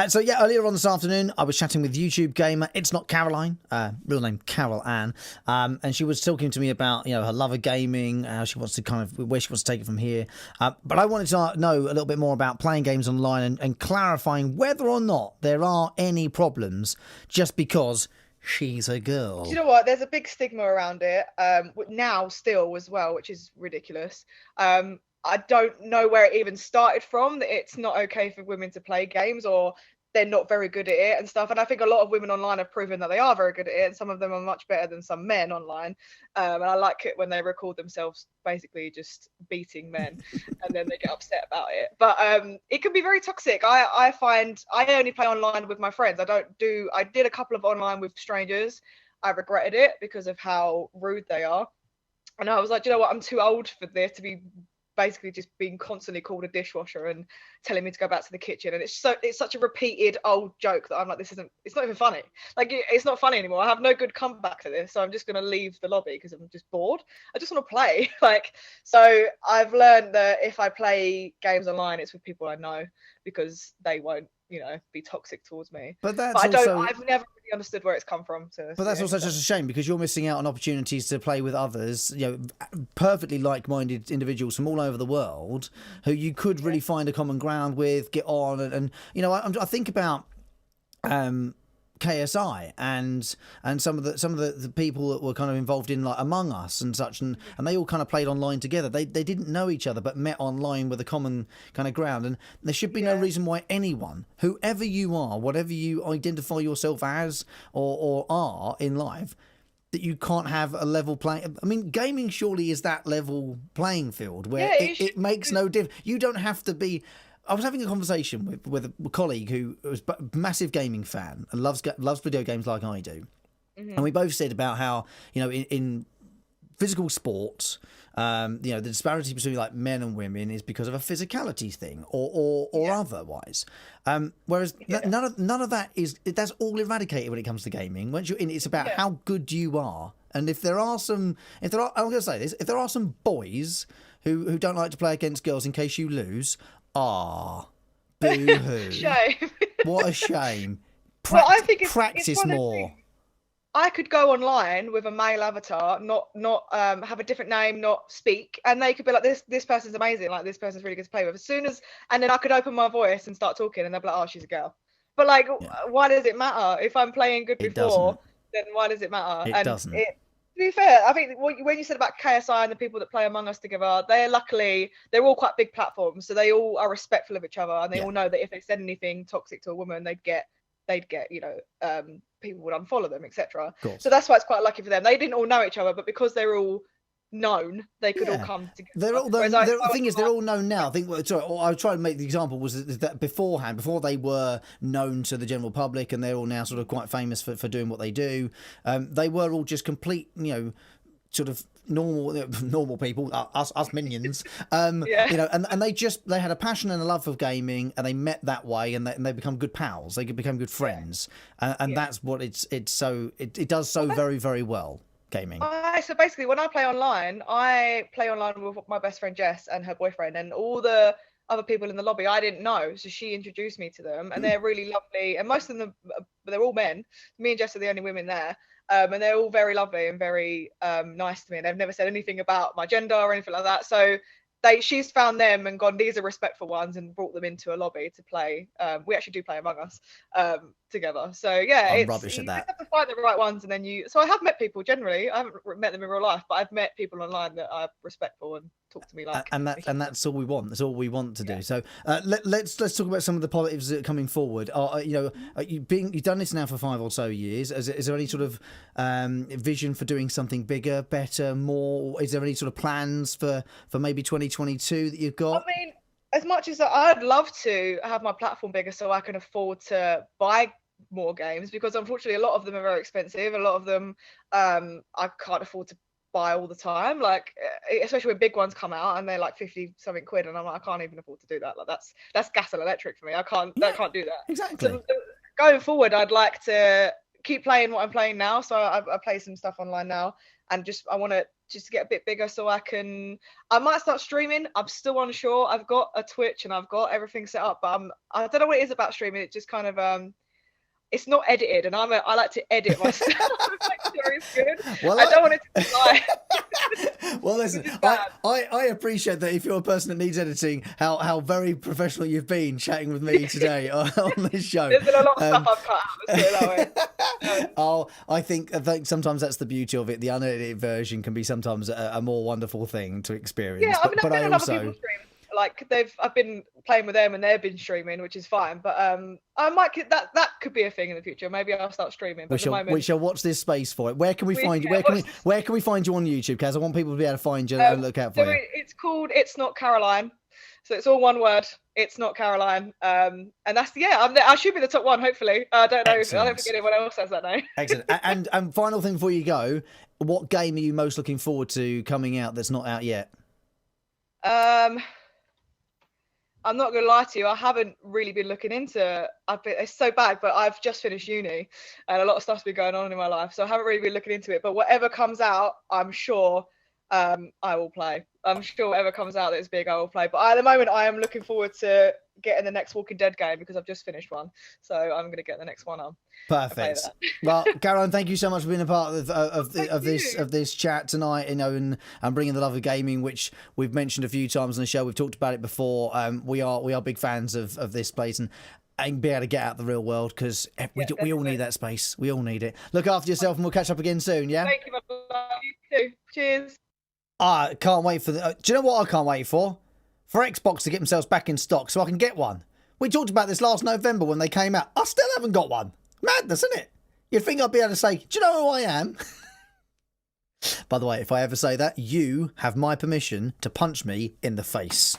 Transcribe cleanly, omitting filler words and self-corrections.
So yeah, earlier on this afternoon, I was chatting with YouTube gamer. It's not Caroline, real name Carol Ann, and she was talking to me about her love of gaming, how she wants to where she wants to take it from here. But I wanted to know a little bit more about playing games online and clarifying whether or not there are any problems just because she's a girl. Do you know what? There's a big stigma around it now still as well, which is ridiculous. I don't know where it even started from, that it's not okay for women to play games, or they're not very good at it and stuff. And I think a lot of women online have proven that they are very good at it, and some of them are much better than some men online. And I like it when they record themselves basically just beating men and then they get upset about it. But it can be very toxic. I find I only play online with my friends. I did a couple of online with strangers. I regretted it because of how rude they are. And I was like, you know what, I'm too old for this to be basically just being constantly called a dishwasher and telling me to go back to the kitchen. And it's such a repeated old joke that I'm like, it's not even funny. Like, it's not funny anymore. I have no good comeback to this, so I'm just going to leave the lobby because I'm just bored. I just want to play. So I've learned that if I play games online, it's with people I know, because they won't be toxic towards me. But I've never really understood where it's come from. But that's also just a shame, because you're missing out on opportunities to play with others, perfectly like-minded individuals from all over the world who you could really find a common ground with, get on, and I think about KSI and some of the people that were kind of involved in like Among Us and such, and they all kind of played online together. They didn't know each other but met online with a common kind of ground, and there should be no reason why anyone, whoever you are, whatever you identify yourself as or are in life, that you can't have a level playing. I mean, gaming surely is that level playing field where it makes no difference. You don't have to be. I was having a conversation with a colleague who was a massive gaming fan and loves video games like I do. Mm-hmm. And we both said about how, in physical sports, the disparity between like men and women is because of a physicality thing or otherwise. Whereas none of that that's all eradicated when it comes to gaming. Once you're in, it's about how good you are. And I'm going to say this, if there are some boys who don't like to play against girls in case you lose, boo-hoo. Shame. What a shame. I think practice more. I could go online with a male avatar, not have a different name, not speak, and they could be like, this person's amazing, like this person's really good to play with. And then I could open my voice and start talking, and they'll be like, oh, she's a girl. But why does it matter? If I'm playing good before, then why does it matter? It doesn't. To be fair, I think when you said about KSI and the people that play Among Us together, they're all quite big platforms, so they all are respectful of each other, and they all know that if they said anything toxic to a woman, they'd get people would unfollow them, etc. So that's why it's quite lucky for them. They didn't all know each other, but because they're all known, they could all come together. The thing is, they're all known now. I think. Sorry, I was trying to make the example was that before they were known to the general public, and they're all now sort of quite famous for doing what they do. They were all just complete, sort of normal people, us minions. And they had a passion and a love of gaming, and they met that way, and they become good pals. They become good friends, and that's what it does so very, very well. Gaming. So basically, when I play online with my best friend Jess and her boyfriend, and all the other people in the lobby I didn't know, so she introduced me to them, and they're really lovely, and most of them, they're all men. Me and Jess are the only women there, and they're all very lovely and very nice to me, and they've never said anything about my gender or anything like that. So she's found them and gone, these are respectful ones, and brought them into a lobby to play. We actually do play Among Us together. So I'm rubbish at that. You have to find the right ones, and then so I have met people generally. I haven't met them in real life, but I've met people online that are respectful and talk to me like. And that's all we want. That's all we want to do. So let's talk about some of the positives that are coming forward. You've done this now for 5 or so years. Is there any sort of vision for doing something bigger, better, more? Is there any sort of plans for maybe 2022 that you've got? I mean, as much as I'd love to have my platform bigger so I can afford to buy more games, because unfortunately a lot of them are very expensive. A lot of them I can't afford to buy all the time, like especially when big ones come out and they're like 50 something quid, and I'm like, I can't even afford to do that. Like that's gas and electric for me. I can't do that. Exactly. So going forward, I'd like to keep playing what I'm playing now. So I play some stuff online now, and I want to just to get a bit bigger, so I might start streaming. I'm still unsure. I've got a Twitch and I've got everything set up, but I don't know what it is about streaming. It just kind of it's not edited, and I like to edit my stuff. Make sure it's good. Well, I don't want it to be live. Well, listen, I appreciate that if you're a person that needs editing, how very professional you've been chatting with me today on this show. There's been a lot of stuff I've cut out. Let's do it that way. Oh, I think sometimes that's the beauty of it. The unedited version can be sometimes a more wonderful thing to experience. Yeah, I mean, but I've I been on also other people's streams. Like I've been playing with them and they've been streaming, which is fine. But I might that could be a thing in the future. Maybe I'll start streaming. But we shall watch this space for it. Where can we find you? Where can we find you on YouTube, Kaz? I want people to be able to find you and look out for you. It's called It's Not Caroline. So it's all one word. It's Not Caroline. And that's I should be the top one. Hopefully. I don't know. Excellent. I don't think anyone else has that name. Excellent. And final thing before you go, what game are you most looking forward to coming out that's not out yet? I'm not gonna lie to you. I haven't really been looking into. It's so bad, but I've just finished uni, and a lot of stuff's been going on in my life, so I haven't really been looking into it. But whatever comes out, I'm sure I will play. I'm sure whatever comes out that's big, I will play. But at the moment, I am looking forward to getting the next Walking Dead game because I've just finished one, so I'm gonna get the next one on. Perfect. Well, Caroline, thank you so much for being a part of this chat tonight. You know, and bringing the love of gaming, which we've mentioned a few times on the show. We've talked about it before. We are big fans of this place and be able to get out the real world because we all need that space. We all need it. Look after yourself, and we'll catch up again soon. Yeah. Thank you, my love. You too. Cheers. I can't wait for do you know what I can't wait for? For Xbox to get themselves back in stock so I can get one. We talked about this last November when they came out. I still haven't got one. Madness, isn't it? You'd think I'd be able to say, do you know who I am? By the way, if I ever say that, you have my permission to punch me in the face.